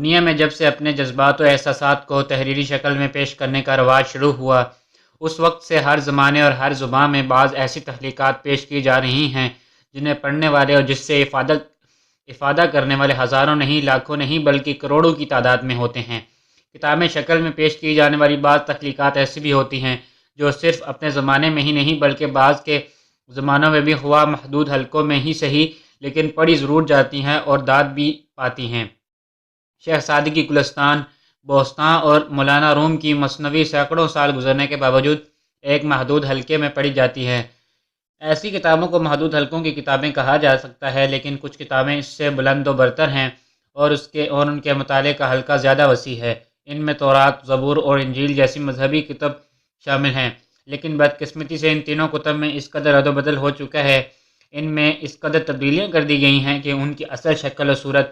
دنیا میں جب سے اپنے جذبات و احساسات کو تحریری شکل میں پیش کرنے کا رواج شروع ہوا، اس وقت سے ہر زمانے اور ہر زبان میں بعض ایسی تخلیقات پیش کی جا رہی ہیں جنہیں پڑھنے والے اور جس سے افادہ کرنے والے ہزاروں نہیں، لاکھوں نہیں، بلکہ کروڑوں کی تعداد میں ہوتے ہیں۔ کتابیں شکل میں پیش کی جانے والی بعض تخلیقات ایسی بھی ہوتی ہیں جو صرف اپنے زمانے میں ہی نہیں بلکہ بعض کے زمانوں میں بھی خواہ محدود حلقوں میں ہی صحیح لیکن پڑھی ضرور جاتی ہیں اور داد بھی پاتی ہیں۔ شیخ سعدی کی گلستان، بوستان اور مولانا روم کی مثنوی سینکڑوں سال گزرنے کے باوجود ایک محدود حلقے میں پڑھی جاتی ہیں۔ ایسی کتابوں کو محدود حلقوں کی کتابیں کہا جا سکتا ہے، لیکن کچھ کتابیں اس سے بلند و برتر ہیں اور ان کے مطالعے کا حلقہ زیادہ وسیع ہے۔ ان میں تورات، زبور اور انجیل جیسی مذہبی کتب شامل ہیں، لیکن بدقسمتی سے ان تینوں کتب میں اس قدر رد و بدل ہو چکا ہے، ان میں اس قدر تبدیلیاں کر دی گئی ہیں کہ ان کی اصل شکل و صورت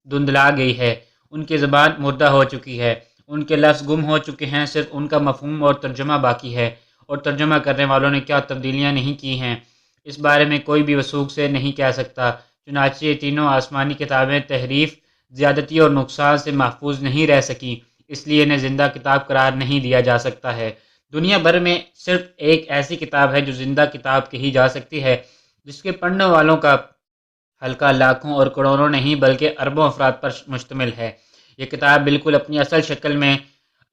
دھندلا گئی ہے، ان کی زبان مردہ ہو چکی ہے، ان کے لفظ گم ہو چکے ہیں، صرف ان کا مفہوم اور ترجمہ باقی ہے، اور ترجمہ کرنے والوں نے کیا تبدیلیاں نہیں کی ہیں اس بارے میں کوئی بھی وثوق سے نہیں کہہ سکتا۔ چنانچہ یہ تینوں آسمانی کتابیں تحریف، زیادتی اور نقصان سے محفوظ نہیں رہ سکیں، اس لیے انہیں زندہ کتاب قرار نہیں دیا جا سکتا ہے۔ دنیا بھر میں صرف ایک ایسی کتاب ہے جو زندہ کتاب کہی جا سکتی ہے، جس کے پڑھنے والوں کا حلقہ لاکھوں اور کروڑوں نہیں بلکہ اربوں افراد پر مشتمل ہے۔ یہ کتاب بالکل اپنی اصل شکل میں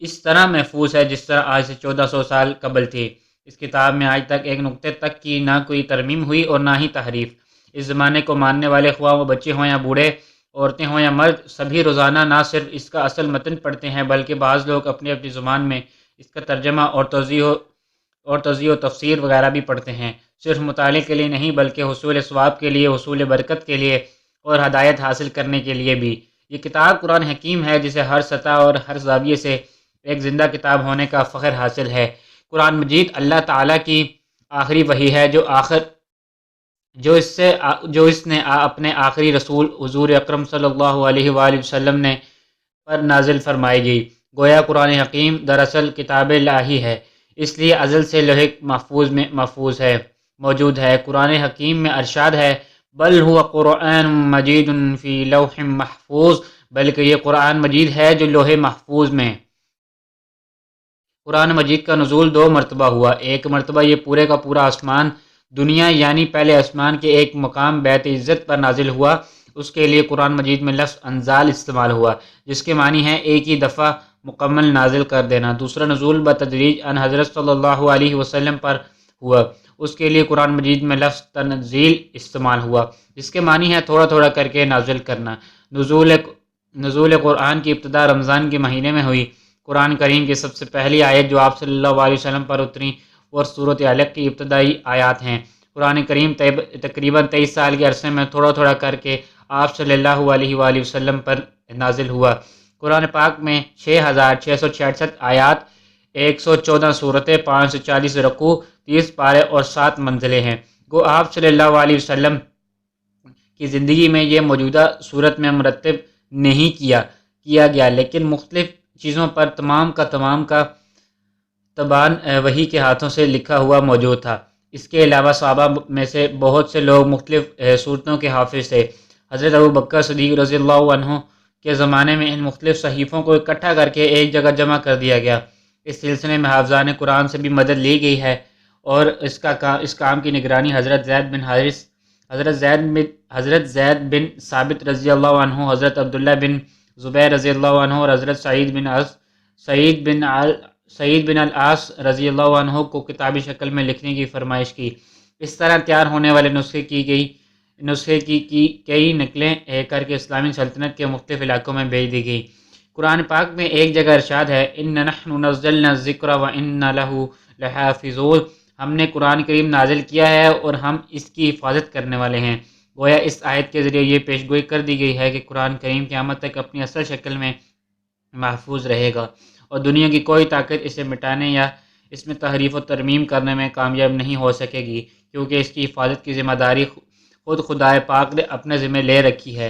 اس طرح محفوظ ہے جس طرح آج سے 1400 سال قبل تھی۔ اس کتاب میں آج تک ایک نقطے تک کی نہ کوئی ترمیم ہوئی اور نہ ہی تحریف۔ اس زمانے کو ماننے والے خواہ وہ بچے ہوں یا بوڑھے، عورتیں ہوں یا مرد، سبھی روزانہ نہ صرف اس کا اصل متن پڑھتے ہیں بلکہ بعض لوگ اپنی اپنی زبان میں اس کا ترجمہ اور توضیح و تفسیر وغیرہ بھی پڑھتے ہیں، صرف مطالعے کے لیے نہیں بلکہ حصول ثواب کے لیے، حصول برکت کے لیے اور ہدایت حاصل کرنے کے لیے بھی۔ یہ کتاب قرآن حکیم ہے جسے ہر سطح اور ہر زاویے سے ایک زندہ کتاب ہونے کا فخر حاصل ہے۔ قرآن مجید اللہ تعالیٰ کی آخری وحی ہے جو اس نے اپنے آخری رسول حضور اکرم صلی اللہ علیہ وآلہ وسلم نے پر نازل فرمائی گئی۔ گویا قرآن حکیم دراصل کتاب الہی ہے، اس لیے ازل سے لوح محفوظ میں موجود ہے۔ قرآن حکیم میں ارشاد ہے بل هو قرآن مجید فی لوح محفوظ، بلکہ یہ قرآن مجید ہے جو لوح محفوظ میں۔ قرآن مجید کا نزول 2 مرتبہ ہوا۔ ایک مرتبہ یہ پورے کا پورا آسمان دنیا یعنی پہلے آسمان کے ایک مقام بیت عزت پر نازل ہوا، اس کے لیے قرآن مجید میں لفظ انزال استعمال ہوا جس کے معنی ہے ایک ہی دفعہ مکمل نازل کر دینا۔ دوسرا نزول بتدریج ان حضرت صلی اللہ علیہ وسلم پر ہوا، اس کے لیے قرآن مجید میں لفظ تنزیل استعمال ہوا جس کے معنی ہے تھوڑا تھوڑا کر کے نازل کرنا۔ نزول قرآن کی ابتدا رمضان کے مہینے میں ہوئی۔ قرآن کریم کی سب سے پہلی آیت جو آپ صلی اللہ علیہ وسلم پر اتری اور سورۃ علق کی ابتدائی آیات ہیں۔ قرآن کریم تقریباً 23 سال کے عرصے میں تھوڑا تھوڑا کر کے آپ صلی اللہ علیہ وآلہ وسلم پر نازل ہوا۔ قرآن پاک میں 6666 آیات، 114 صورتیں، 540 رکوع، 30 پارے اور 7 منزلیں ہیں۔ گو آپ صلی اللہ علیہ وسلم کی زندگی میں یہ موجودہ صورت میں مرتب نہیں کیا گیا، لیکن مختلف چیزوں پر تمام کا تبان وحی کے ہاتھوں سے لکھا ہوا موجود تھا۔ اس کے علاوہ صحابہ میں سے بہت سے لوگ مختلف صورتوں کے حافظ تھے۔ حضرت ابوبکر صدیق رضی اللہ عنہ کے زمانے میں ان مختلف صحیفوں کو اکٹھا کر کے ایک جگہ جمع کر دیا گیا۔ اس سلسلے میں حافظان قرآن سے بھی مدد لی گئی ہے اور اس کام کی نگرانی حضرت زید بن ثابت رضی اللہ عنہ، حضرت عبداللہ بن زبیر رضی اللہ عنہ اور حضرت سعید بن العاص رضی اللہ عنہ کو کتابی شکل میں لکھنے کی فرمائش کی۔ اس طرح تیار ہونے والے نسخے کی کئی نقلیں کر کے اسلامی سلطنت کے مختلف علاقوں میں بھیج دی گئی۔ قرآن پاک میں ایک جگہ ارشاد ہے اِنَّا نَحْنُ نَزَّلْنَا الذِّكْرَ وَإِنَّا لَهُ لَحَافِظُونَ، ہم نے قرآن کریم نازل کیا ہے اور ہم اس کی حفاظت کرنے والے ہیں۔ گویا اس آیت کے ذریعے یہ پیشگوئی کر دی گئی ہے کہ قرآن کریم قیامت تک اپنی اصل شکل میں محفوظ رہے گا اور دنیا کی کوئی طاقت اسے مٹانے یا اس میں تحریف و ترمیم کرنے میں کامیاب نہیں ہو سکے گی، کیونکہ اس کی حفاظت کی ذمہ داری خود خدائے پاک نے اپنے ذمہ لے رکھی ہے۔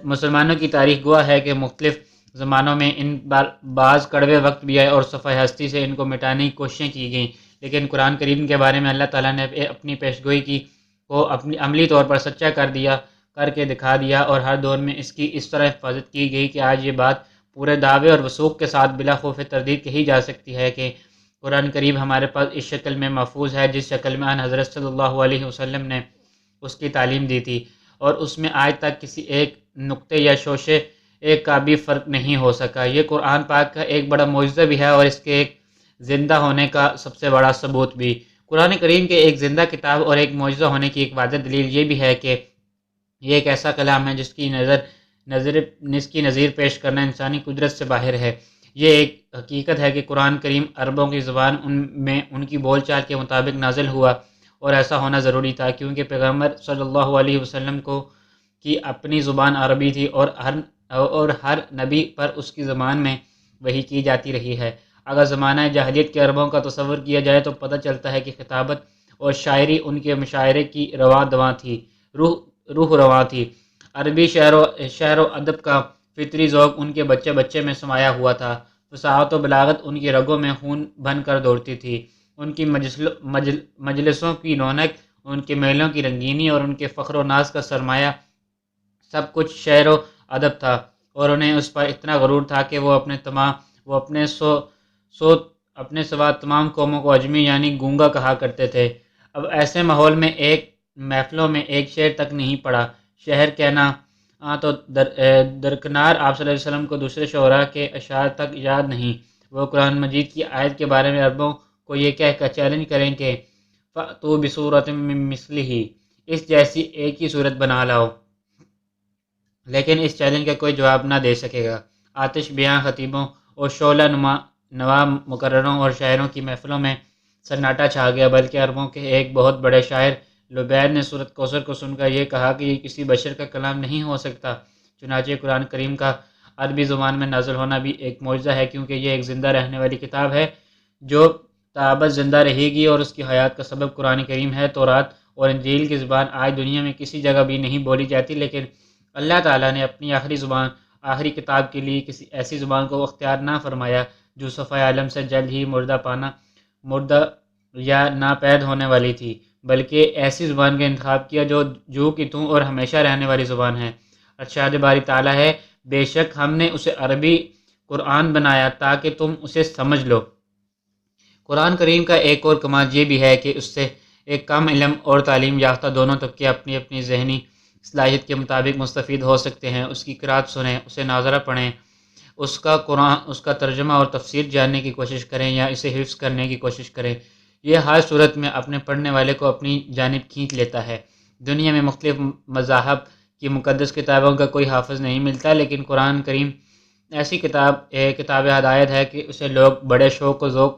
مسلمانوں کی تاریخ گواہ ہے کہ مختلف زمانوں میں ان بعض کڑوے وقت بھی آئے اور صفحہ ہستی سے ان کو مٹانے کی کوششیں کی گئیں، لیکن قرآن کریم کے بارے میں اللہ تعالیٰ نے اپنی پیشگوئی کو اپنی عملی طور پر سچا کر دیا۔ کر کے دکھا دیا، اور ہر دور میں اس کی اس طرح حفاظت کی گئی کہ آج یہ بات پورے دعوے اور وثوق کے ساتھ بلا خوف تردید کہی جا سکتی ہے کہ قرآن کریم ہمارے پاس اس شکل میں محفوظ ہے جس شکل میں آن حضرت صلی اللہ علیہ وسلم نے اس کی تعلیم دی تھی، اور اس میں آج تک کسی ایک نقطے یا شوشے ایک کا بھی فرق نہیں ہو سکا۔ یہ قرآن پاک کا ایک بڑا معجزہ بھی ہے اور اس کے ایک زندہ ہونے کا سب سے بڑا ثبوت بھی۔ قرآن کریم کے ایک زندہ کتاب اور ایک معجزہ ہونے کی ایک واضح دلیل یہ بھی ہے کہ یہ ایک ایسا کلام ہے جس کی نظیر پیش کرنا انسانی قدرت سے باہر ہے۔ یہ ایک حقیقت ہے کہ قرآن کریم عربوں کی زبان میں ان کی بول چال کے مطابق نازل ہوا، اور ایسا ہونا ضروری تھا کیونکہ پیغمبر صلی اللہ علیہ وسلم کی اپنی زبان عربی تھی، اور ہر نبی پر اس کی زبان میں وحی کی جاتی رہی ہے۔ اگر زمانہ جاہلیت کے عربوں کا تصور کیا جائے تو پتہ چلتا ہے کہ خطابت اور شاعری ان کے مشاعرے کی روح رواں تھی۔ عربی شعر و ادب کا فطری ذوق ان کے بچے بچے میں سمایا ہوا تھا۔ فصاحت و بلاغت ان کی رگوں میں خون بن کر دوڑتی تھی۔ ان کی مجلسوں کی رونق، ان کے میلوں کی رنگینی اور ان کے فخر و ناز کا سرمایہ سب کچھ شعر و ادب تھا، اور انہیں اس پر اتنا غرور تھا کہ وہ اپنے سوا تمام قوموں کو اجمی یعنی گونگا کہا کرتے تھے۔ اب ایسے ماحول میں محفلوں میں ایک شعر تک نہیں پڑا شہر کہنا تو درکنار آپ صلی اللہ علیہ وسلم کو دوسرے شعراء کے اشعار تک یاد نہیں۔ وہ قرآن مجید کی آیت کے بارے میں عربوں کو یہ کہہ کر چیلنج کریں کہ فَأْتُوا بِسُورَةٍ مِّن مِّثْلِهِ، اس جیسی ایک ہی صورت بنا لاؤ، لیکن اس چیلنج کا کوئی جواب نہ دے سکے گا۔ آتش بیاں خطیبوں اور شعلہ نوا مقرروں اور شاعروں کی محفلوں میں سناٹا چھا گیا، بلکہ عربوں کے ایک بہت بڑے شاعر لبید نے سورۃ کوثر کو سن کر یہ کہا کہ یہ کسی بشر کا کلام نہیں ہو سکتا۔ چنانچہ قرآن کریم کا عربی زبان میں نازل ہونا بھی ایک معجزہ ہے، کیونکہ یہ ایک زندہ رہنے والی کتاب ہے جو تابت زندہ رہے گی، اور اس کی حیات کا سبب قرآن کریم ہے۔ تورات اور انجیل کی زبان آج دنیا میں کسی جگہ بھی نہیں بولی جاتی، لیکن اللہ تعالیٰ نے اپنی آخری کتاب کے لیے کسی ایسی زبان کو اختیار نہ فرمایا جو صفحہ عالم سے جلد ہی مردہ یا ناپید ہونے والی تھی، بلکہ ایسی زبان کا انتخاب کیا جو کہ توں اور ہمیشہ رہنے والی زبان ہے۔ ارشاد باری تعالیٰ ہے، بے شک ہم نے اسے عربی قرآن بنایا تاکہ تم اسے سمجھ لو۔ قرآن کریم کا ایک اور کمال یہ بھی ہے کہ اس سے ایک کم علم اور تعلیم یافتہ دونوں طبقے اپنی اپنی ذہنی صلاحیت کے مطابق مستفید ہو سکتے ہیں۔ اس کی قرأت سنیں، اسے ناظرہ پڑھیں، اس کا ترجمہ اور تفسیر جاننے کی کوشش کریں یا اسے حفظ کرنے کی کوشش کریں۔ یہ ہر صورت میں اپنے پڑھنے والے کو اپنی جانب کھینچ لیتا ہے۔ دنیا میں مختلف مذاہب کی مقدس کتابوں کا کوئی حافظ نہیں ملتا، لیکن قرآن کریم ایسی کتاب ہدایت ہے کہ اسے لوگ بڑے شوق و ذوق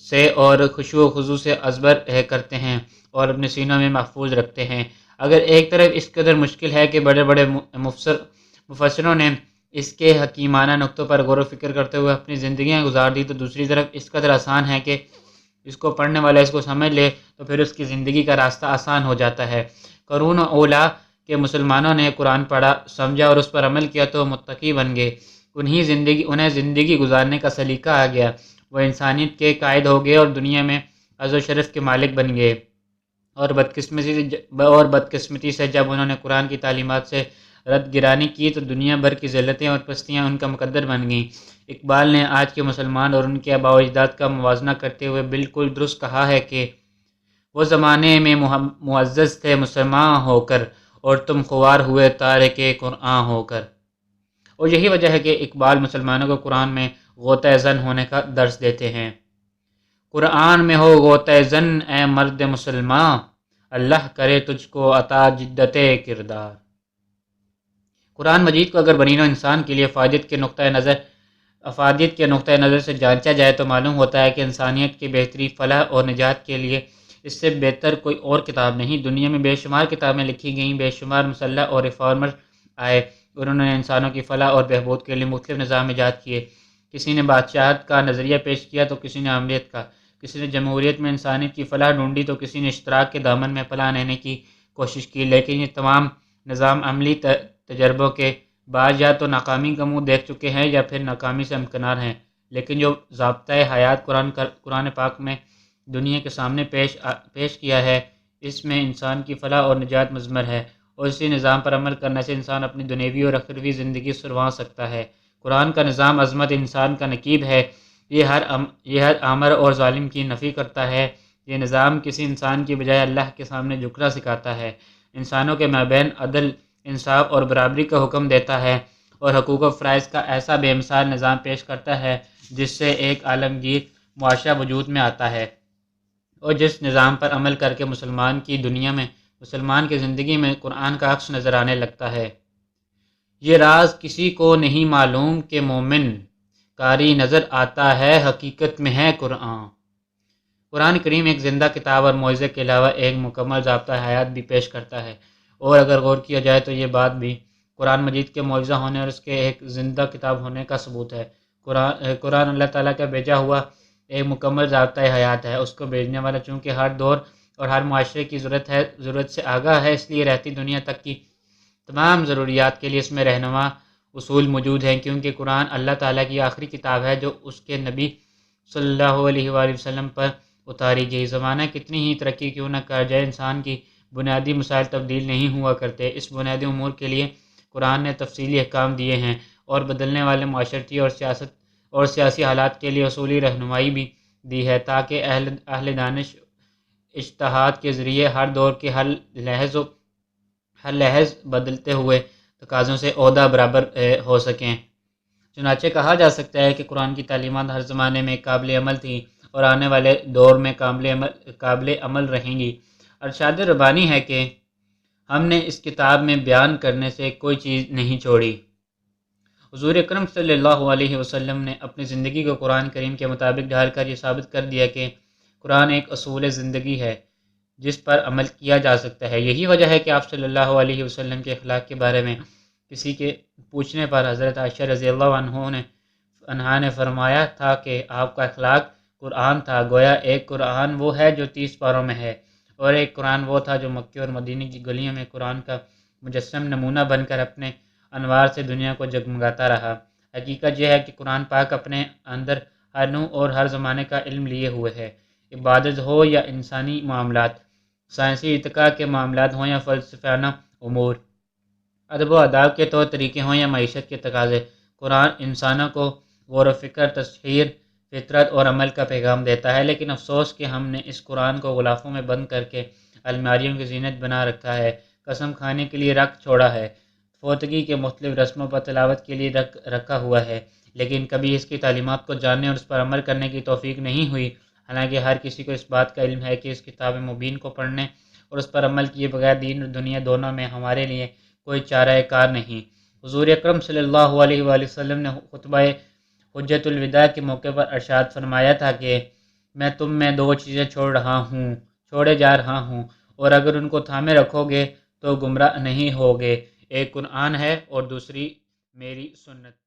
سے اور خشوع و خضوع سے ازبر کرتے ہیں اور اپنے سینوں میں محفوظ رکھتے ہیں۔ اگر ایک طرف اس قدر مشکل ہے کہ بڑے بڑے مفسروں نے اس کے حکیمانہ نقطوں پر غور و فکر کرتے ہوئے اپنی زندگیاں گزار دی، تو دوسری طرف اس قدر آسان ہے کہ اس کو پڑھنے والا اس کو سمجھ لے تو پھر اس کی زندگی کا راستہ آسان ہو جاتا ہے۔ قرون اولیٰ کے مسلمانوں نے قرآن پڑھا، سمجھا اور اس پر عمل کیا تو متقی بن گئے، انہیں زندگی گزارنے کا سلیقہ آ گیا، وہ انسانیت کے قائد ہو گئے اور دنیا میں عز و شرف کے مالک بن گئے۔ اور بدقسمتی سے جب انہوں نے قرآن کی تعلیمات سے رد گرانی کی تو دنیا بھر کی ذلتیں اور پستیاں ان کا مقدر بن گئیں۔ اقبال نے آج کے مسلمان اور ان کے آباء و اجداد کا موازنہ کرتے ہوئے بالکل درست کہا ہے کہ وہ زمانے میں معزز تھے مسلمان ہو کر، اور تم خوار ہوئے تارک قرآن ہو کر۔ اور یہی وجہ ہے کہ اقبال مسلمانوں کو قرآن میں غوطہ زن ہونے کا درس دیتے ہیں۔ قرآن میں ہو غوطہ زن اے مرد مسلمان، اللہ کرے تجھ کو عطا جدت کردار۔ قرآن مجید کو اگر بنی نوع انسان کے لیے افادیت کے نقطۂ نظر سے جانچا جائے تو معلوم ہوتا ہے کہ انسانیت کی بہتری، فلاح اور نجات کے لیے اس سے بہتر کوئی اور کتاب نہیں۔ دنیا میں بے شمار کتابیں لکھی گئیں، بے شمار مسلح اور ریفارمر آئے، انہوں نے انسانوں کی فلاح اور بہبود کے لیے مختلف نظام ایجاد کیے۔ کسی نے بادشاہت کا نظریہ پیش کیا تو کسی نے عملیت کا، کسی نے جمہوریت میں انسانیت کی فلاح ڈھونڈی تو کسی نے اشتراک کے دامن میں پناہ لینے کی کوشش کی، لیکن یہ تمام نظام عملی تجربوں کے بعد یا تو ناکامی کا منہ دیکھ چکے ہیں یا پھر ناکامی سے امکنار ہیں۔ لیکن جو ضابطۂ حیات قرآن پاک میں دنیا کے سامنے پیش کیا ہے، اس میں انسان کی فلاح اور نجات مضمر ہے، اور اسی نظام پر عمل کرنے سے انسان اپنی دنیوی اور اخروی زندگی سروا سکتا ہے۔ قرآن کا نظام عظمت انسان کا نقیب ہے، یہ ہر آمر اور ظالم کی نفی کرتا ہے۔ یہ نظام کسی انسان کی بجائے اللہ کے سامنے جھکنا سکھاتا ہے، انسانوں کے مابین عدل، انصاف اور برابری کا حکم دیتا ہے، اور حقوق و فرائض کا ایسا بے مثال نظام پیش کرتا ہے جس سے ایک عالمگیر معاشرہ وجود میں آتا ہے، اور جس نظام پر عمل کر کے مسلمان کی زندگی میں قرآن کا عکس نظر آنے لگتا ہے۔ یہ راز کسی کو نہیں معلوم کہ مومن قاری نظر آتا ہے، حقیقت میں ہے قرآن۔ قرآن کریم ایک زندہ کتاب اور معجزے کے علاوہ ایک مکمل ضابطہ حیات بھی پیش کرتا ہے، اور اگر غور کیا جائے تو یہ بات بھی قرآن مجید کے معجزہ ہونے اور اس کے ایک زندہ کتاب ہونے کا ثبوت ہے۔ قرآن اللہ تعالیٰ کا بھیجا ہوا ایک مکمل ضابطہ حیات ہے۔ اس کو بھیجنے والا چونکہ ہر دور اور ہر معاشرے کی ضرورت سے آگاہ ہے، اس لیے رہتی دنیا تک کی تمام ضروریات کے لیے اس میں رہنما اصول موجود ہیں، کیونکہ قرآن اللہ تعالیٰ کی آخری کتاب ہے جو اس کے نبی صلی اللہ علیہ وآلہ وسلم پر اتاری گئی۔ زمانہ کتنی ہی ترقی کیوں نہ کر جائے، انسان کی بنیادی مسائل تبدیل نہیں ہوا کرتے۔ اس بنیادی امور کے لیے قرآن نے تفصیلی احکام دیے ہیں، اور بدلنے والے معاشرتی اور سیاسی حالات کے لیے اصولی رہنمائی بھی دی ہے، تاکہ اہل دانش اجتہاد کے ذریعے ہر دور کے ہر لحظ بدلتے ہوئے تقاضوں سے عہدہ برابر ہو سکیں۔ چنانچہ کہا جا سکتا ہے کہ قرآن کی تعلیمات ہر زمانے میں قابل عمل تھیں اور آنے والے دور میں قابل عمل رہیں گی۔ ارشاد ربانی ہے کہ ہم نے اس کتاب میں بیان کرنے سے کوئی چیز نہیں چھوڑی۔ حضور اکرم صلی اللہ علیہ وسلم نے اپنی زندگی کو قرآن کریم کے مطابق ڈھال کر یہ ثابت کر دیا کہ قرآن ایک اصول زندگی ہے جس پر عمل کیا جا سکتا ہے۔ یہی وجہ ہے کہ آپ صلی اللہ علیہ وسلم کے اخلاق کے بارے میں کسی کے پوچھنے پر حضرت عائشہ رضی اللہ عنہا نے فرمایا تھا کہ آپ کا اخلاق قرآن تھا۔ گویا ایک قرآن وہ ہے جو 30 پاروں میں ہے، اور ایک قرآن وہ تھا جو مکے اور مدینے کی گلیوں میں قرآن کا مجسم نمونہ بن کر اپنے انوار سے دنیا کو جگمگاتا رہا۔ حقیقت یہ ہے کہ قرآن پاک اپنے اندر ہر نوع اور ہر زمانے کا علم لیے ہوئے ہے، عبادت ہو یا انسانی معاملات، سائنسی ارتقاء کے معاملات ہوں یا فلسفیانہ امور، ادب و آداب کے طور طریقے ہوں یا معیشت کے تقاضے، قرآن انسانوں کو غور و فکر، تسخیر، فطرت اور عمل کا پیغام دیتا ہے۔ لیکن افسوس کہ ہم نے اس قرآن کو غلافوں میں بند کر کے الماریوں کی زینت بنا رکھا ہے، قسم کھانے کے لیے رکھ چھوڑا ہے، فوتگی کے مختلف رسموں پر تلاوت کے لیے رکھا ہوا ہے، لیکن کبھی اس کی تعلیمات کو جاننے اور اس پر عمل کرنے کی توفیق نہیں ہوئی۔ حالانکہ ہر کسی کو اس بات کا علم ہے کہ اس کتاب مبین کو پڑھنے اور اس پر عمل کیے بغیر دین اور دنیا دونوں میں ہمارے لیے کوئی چارہ کار نہیں۔ حضور اکرم صلی اللہ علیہ وآلہ وسلم نے خطبہ حجۃ الوداع کے موقع پر ارشاد فرمایا تھا کہ میں تم میں 2 چیزیں چھوڑے جا رہا ہوں، اور اگر ان کو تھامے رکھو گے تو گمراہ نہیں ہوگے، ایک قرآن ہے اور دوسری میری سنت۔